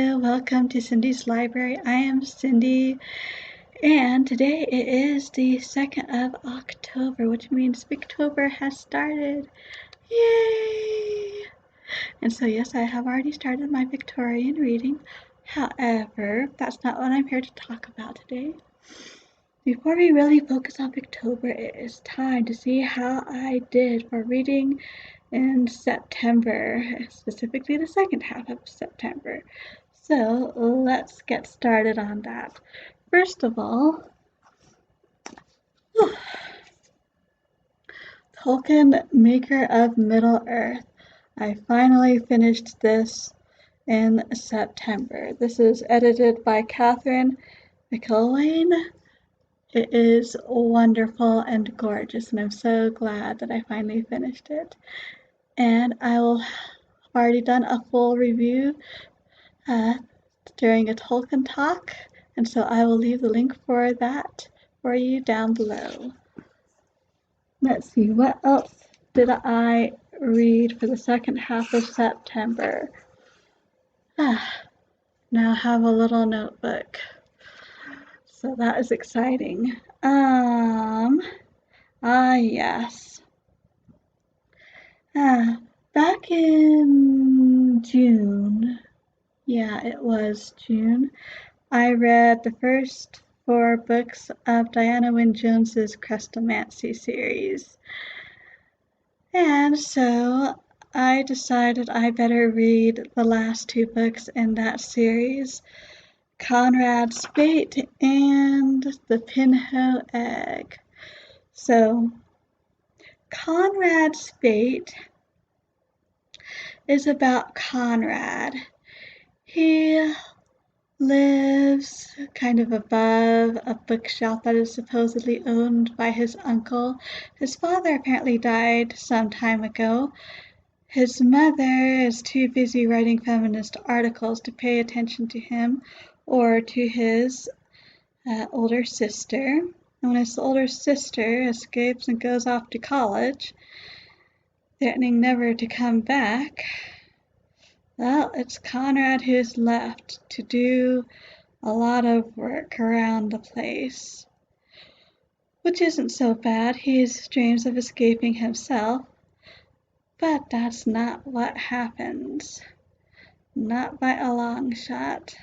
Hello, welcome to Cindy's Library. I am Cindy, and today it is the 2nd of October, which means Victober has started. Yay! And so, yes, I have already started my Victorian reading. However, that's not what I'm here to talk about today. Before we really focus on Victober, it is time to see how I did for reading in September, specifically the second half of September. So let's get started on that. First of all, Tolkien, Maker of Middle-earth. I finally finished this in September. This is edited by Catherine McIlwain. It is wonderful and gorgeous, and I'm so glad that I finally finished it. And I've already done a full review during a Tolkien talk, and so I will leave the link for that for you down below. Let's see, what else did I read for the second half of September? Now I have a little notebook, so that is exciting. Yes. Back in June, yeah, it was June, I read the first 4 books of Diana Wynne Jones's Chrestomanci series. And so I decided I better read the last 2 books in that series, Conrad's Fate and The Pinho Egg. So Conrad's Fate is about Conrad. He lives kind of above a bookshelf that is supposedly owned by his uncle. His father apparently died some time ago. His mother is too busy writing feminist articles to pay attention to him or to his older sister. And when his older sister escapes and goes off to college, threatening never to come back, well, it's Conrad who's left to do a lot of work around the place, which isn't so bad. He dreams of escaping himself, but that's not what happens. Not by a long shot.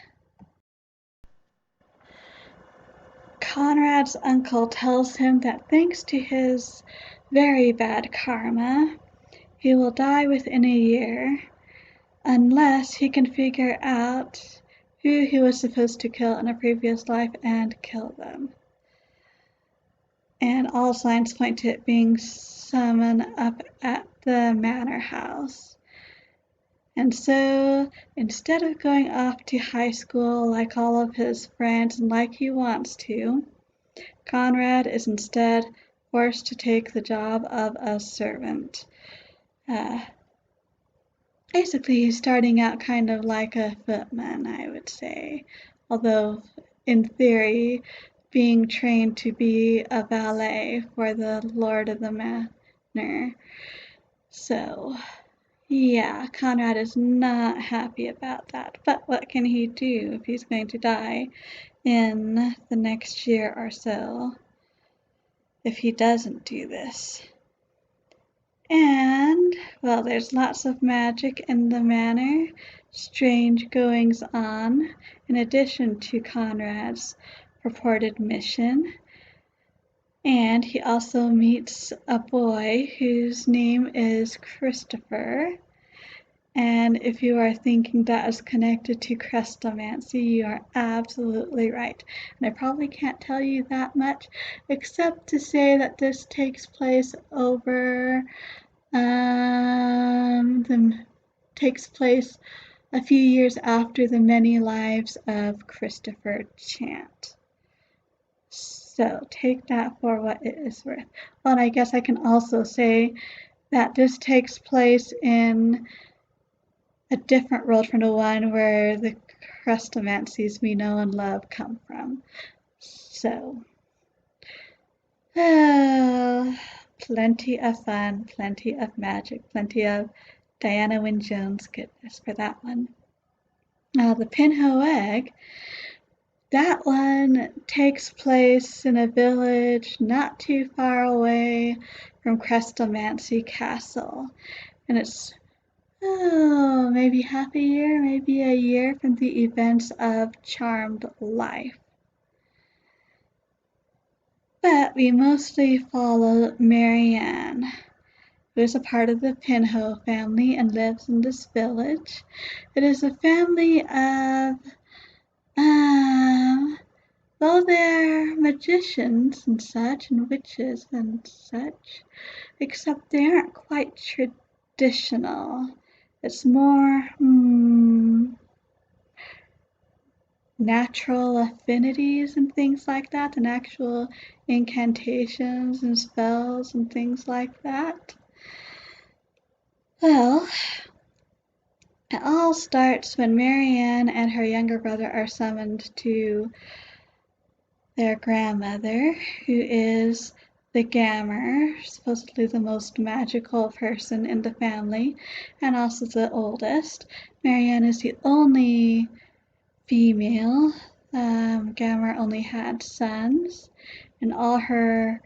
Conrad's uncle tells him that thanks to his very bad karma, he will die within a year, unless he can figure out who he was supposed to kill in a previous life and kill them. And all signs point to it being someone up at the manor house. And so, instead of going off to high school like all of his friends and like he wants to, Conrad is instead forced to take the job of a servant. Basically, he's starting out kind of like a footman, I would say, although in theory being trained to be a valet for the lord of the manor. So, yeah, Conrad is not happy about that, but what can he do if he's going to die in the next year or so if he doesn't do this? And, well, there's lots of magic in the manor, strange goings on, in addition to Conrad's purported mission. And he also meets a boy whose name is Christopher. And if you are thinking that is connected to Chrestomanci, you are absolutely right. And I probably can't tell you that much, except to say that this takes place a few years after the many lives of Christopher Chant. So take that for what it is worth. Well, and I guess I can also say that this takes place in a different world from the one where the Chrestomancies we know and love come from. So, plenty of fun, plenty of magic, plenty of Diana Wynne Jones goodness for that one. Now the pinho egg, that one takes place in a village not too far away from Crestomancy Castle, and it's maybe half a year, maybe a year from the events of Charmed Life. But we mostly follow Marianne, who is a part of the Pinho family and lives in this village. It is a family of, well, they're magicians and such, and witches and such, except they aren't quite traditional. It's more, natural affinities and things like that, and actual incantations and spells and things like that. Well, it all starts when Marianne and her younger brother are summoned to their grandmother, who is the Gammer, supposedly the most magical person in the family, and also the oldest. Marianne is the only female. Gammer only had sons, and all her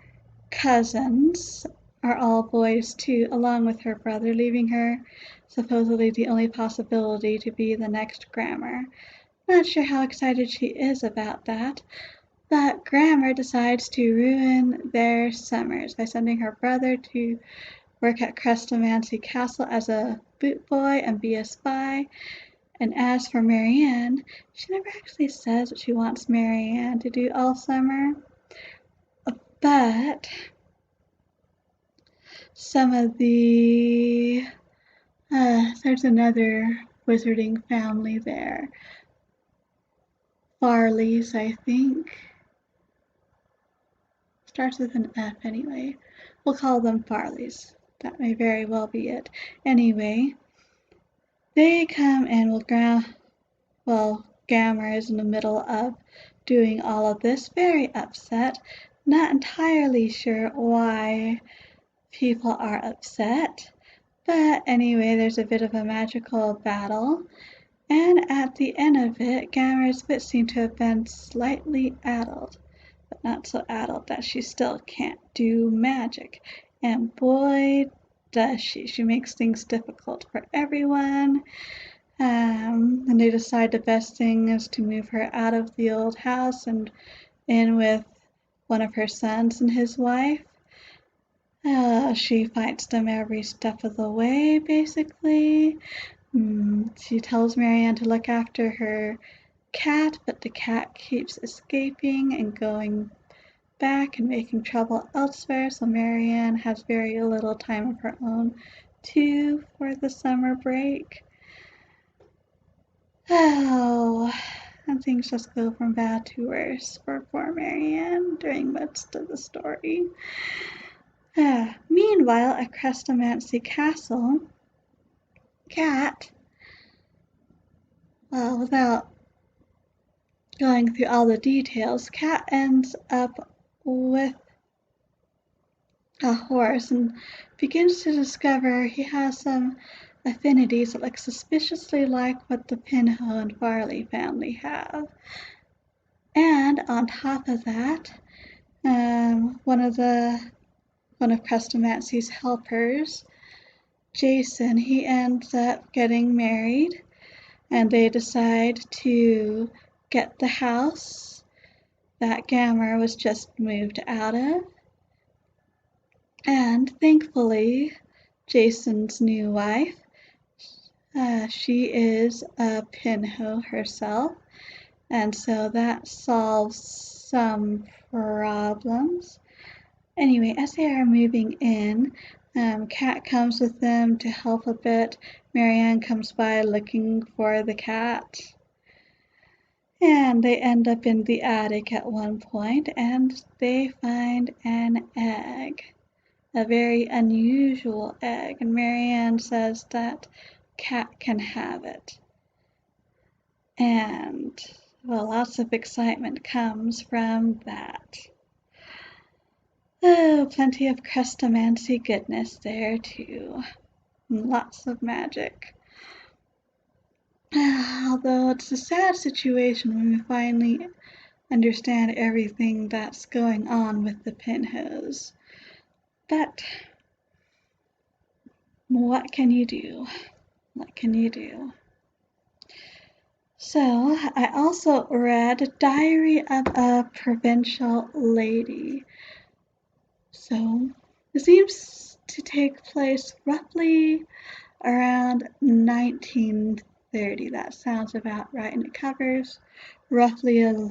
cousins are all boys too, along with her brother, leaving her supposedly the only possibility to be the next Grammar. Not sure how excited she is about that, but Grammar decides to ruin their summers by sending her brother to work at Crestomancy Castle as a boot boy and be a spy. And as for Marianne, she never actually says what she wants Marianne to do all summer, but some of the, there's another wizarding family there. Farleys, I think. Starts with an F anyway. We'll call them Farleys. That may very well be it. Anyway, they come and Gammer is in the middle of doing all of this, very upset, not entirely sure why people are upset, but anyway, there's a bit of a magical battle, and at the end of it, Gammer's wits seem to have been slightly addled, but not so addled that she still can't do magic, and boy, does she. She makes things difficult for everyone. And they decide the best thing is to move her out of the old house and in with one of her sons and his wife. She fights them every step of the way, basically. She tells Marianne to look after her cat, but the cat keeps escaping and going back and making trouble elsewhere, so Marianne has very little time of her own too for the summer break. Oh, and things just go from bad to worse for poor Marianne during most of the story. Meanwhile, at Crestomancy Castle, Cat, well, without going through all the details, Cat ends up with a horse and begins to discover he has some affinities that look suspiciously like what the Pinho and Farley family have. And on top of that, one of Crestomancy's helpers, Jason, he ends up getting married, and they decide to get the house that Gammer was just moved out of. And thankfully, Jason's new wife, she is a Pinho herself, and so that solves some problems. Anyway, as they are moving in, Cat comes with them to help a bit. Marianne comes by looking for the cat. And they end up in the attic at one point, and they find an egg. A very unusual egg, and Marianne says that Cat can have it. And, well, lots of excitement comes from that. Oh, plenty of Crestomancy goodness there, too. And lots of magic. Although it's a sad situation when we finally understand everything that's going on with the Pinhos. But what can you do? What can you do? So, I also read Diary of a Provincial Lady. So, it seems to take place roughly around 1930. That sounds about right, and it covers roughly a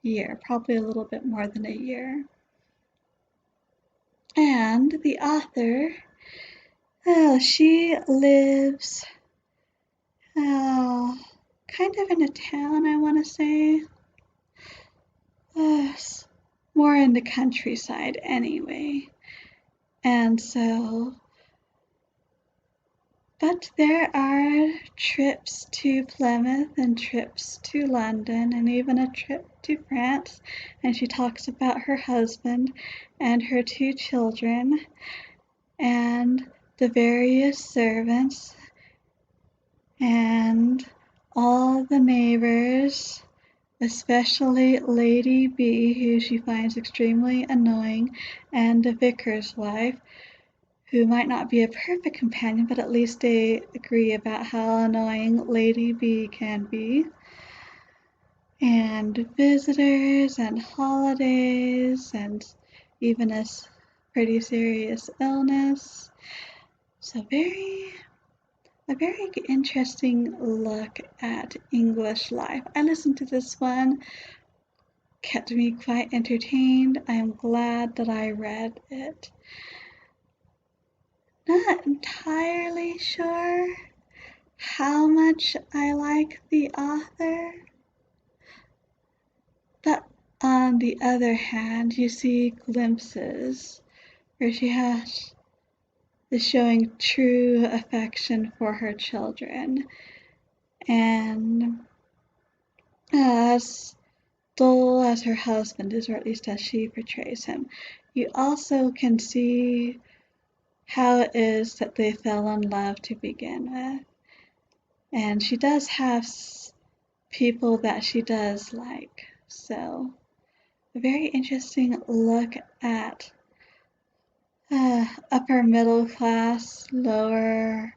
year, probably a little bit more than a year. And the author, she lives kind of in a town, I want to say. More in the countryside anyway. And so, but there are trips to Plymouth and trips to London and even a trip to France. And she talks about her husband and her 2 children and the various servants and all the neighbors, especially Lady B, who she finds extremely annoying, and the vicar's wife, who might not be a perfect companion, but at least they agree about how annoying Lady B can be, and visitors and holidays and even a pretty serious illness. So a very interesting look at English life. I listened to this one, kept me quite entertained. I am glad that I read it. Not entirely sure how much I like the author, but on the other hand, you see glimpses where she is showing true affection for her children, and as dull as her husband is, or at least as she portrays him, you also can see how it is that they fell in love to begin with. And she does have people that she does like. So, a very interesting look at upper middle class, lower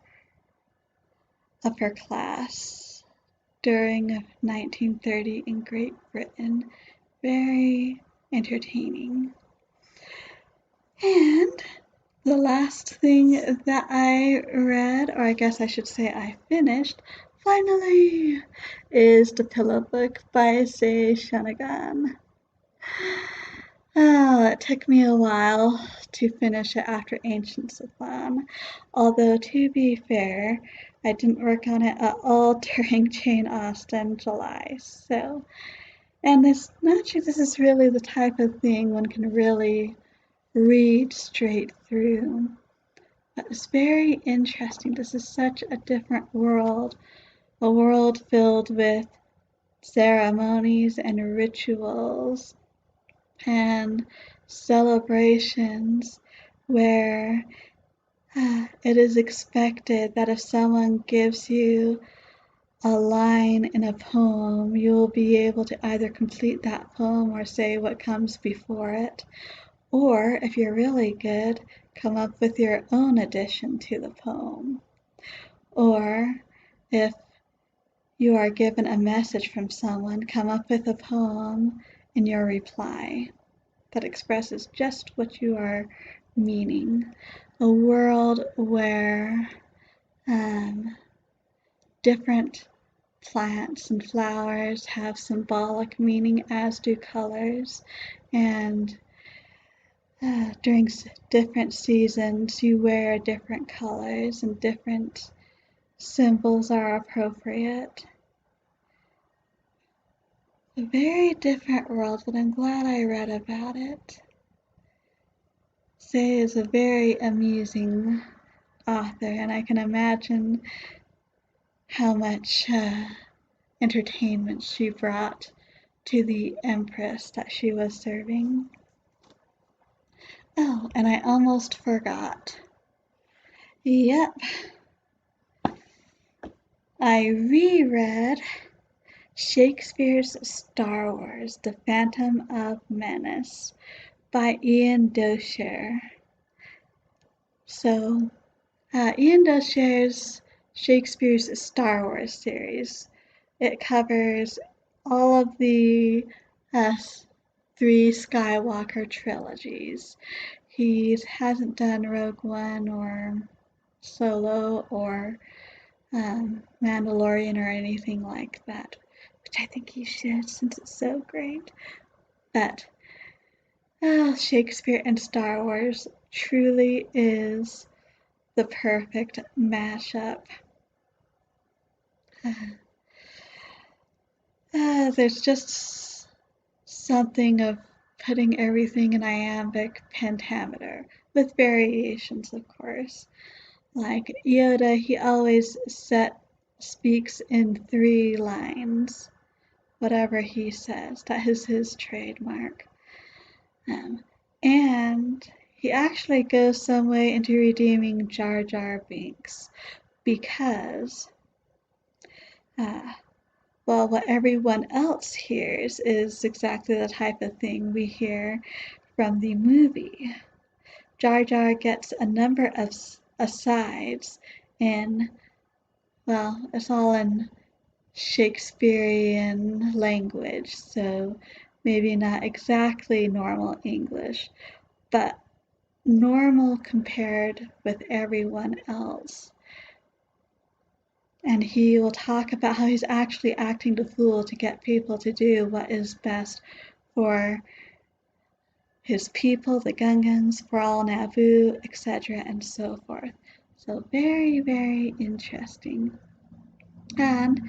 upper class during 1930 in Great Britain. Very entertaining. And the last thing that I read, or I guess I should say I finished, finally, is The Pillow Book by Say Shanagan. It took me a while to finish it after Ancient Savon, although to be fair, I didn't work on it at all during Jane Austen July. So, and it's not sure this is really the type of thing one can really read straight through. But it's very interesting. This is such a different world, a world filled with ceremonies and rituals and celebrations where it is expected that if someone gives you a line in a poem, you will be able to either complete that poem or say what comes before it, or if you're really good, come up with your own addition to the poem. Or if you are given a message from someone, come up with a poem in your reply that expresses just what you are meaning. A world where different plants and flowers have symbolic meaning, as do colors, and during different seasons you wear different colors and different symbols are appropriate. A very different world, but I'm glad I read about it. Say is a very amusing author, and I can imagine how much entertainment she brought to the empress that she was serving. Oh, and I almost forgot. Yep. I reread Shakespeare's Star Wars: The Phantom of Menace by Ian Doescher. So, Ian Doscher's Shakespeare's Star Wars series. It covers all of the uh, three Skywalker trilogies. He hasn't done Rogue One or Solo or Mandalorian or anything like that, which I think he should since it's so great. But Shakespeare and Star Wars truly is the perfect mashup. There's just something of putting everything in iambic pentameter, with variations, of course. Like Yoda, he always speaks in 3 lines, whatever he says. That is his trademark. And he actually goes some way into redeeming Jar Jar Binks because, well, what everyone else hears is exactly the type of thing we hear from the movie. Jar Jar gets a number of asides in, well, it's all in Shakespearean language, so maybe not exactly normal English, but normal compared with everyone else. And he will talk about how he's actually acting the fool to get people to do what is best for his people, the Gungans, for all Naboo, etc., and so forth. So very, very interesting. And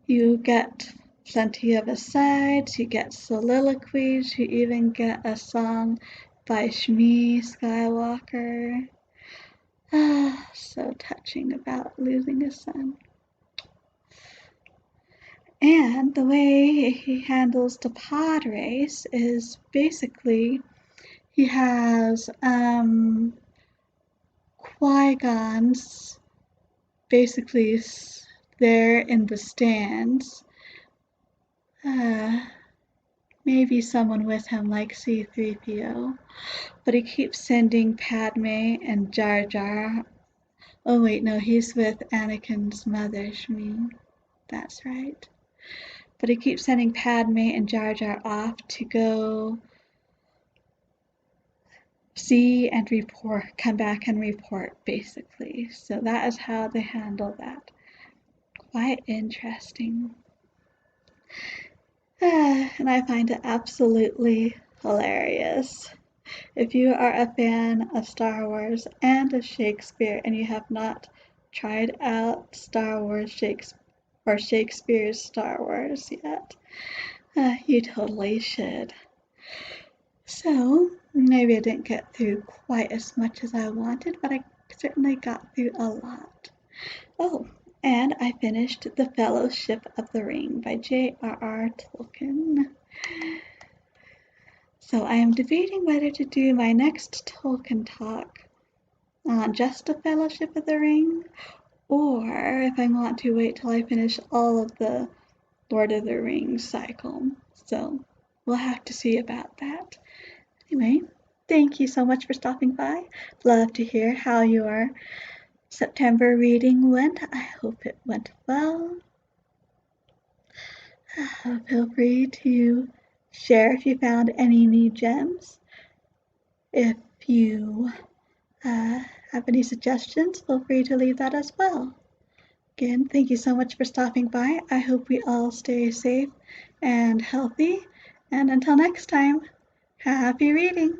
you get plenty of asides, you get soliloquies, you even get a song by Shmi Skywalker. So touching about losing a son. And the way he handles the pod race is basically he has Qui-Gon's basically there in the stands. Maybe someone with him like C-3PO, but he keeps sending Padme and Jar Jar. Oh wait, no, he's with Anakin's mother, Shmi. That's right. But he keeps sending Padme and Jar Jar off to go see and report, come back and report, basically. So that is how they handle that. Quite interesting. And I find it absolutely hilarious. If you are a fan of Star Wars and of Shakespeare and you have not tried out Star Wars Shakespeare or Shakespeare's Star Wars yet, you totally should. So maybe I didn't get through quite as much as I wanted, but I certainly got through a lot. Oh, and I finished The Fellowship of the Ring by J.R.R. Tolkien. So I am debating whether to do my next Tolkien talk on just The Fellowship of the Ring, or if I want to wait till I finish all of the Lord of the Rings cycle. So we'll have to see about that. Anyway, thank you so much for stopping by. Love to hear how your September reading went. I hope it went well. Feel free to share if you found any new gems. If you have any suggestions, feel free to leave that as well. Again, thank you so much for stopping by. I hope we all stay safe and healthy. And until next time, happy reading!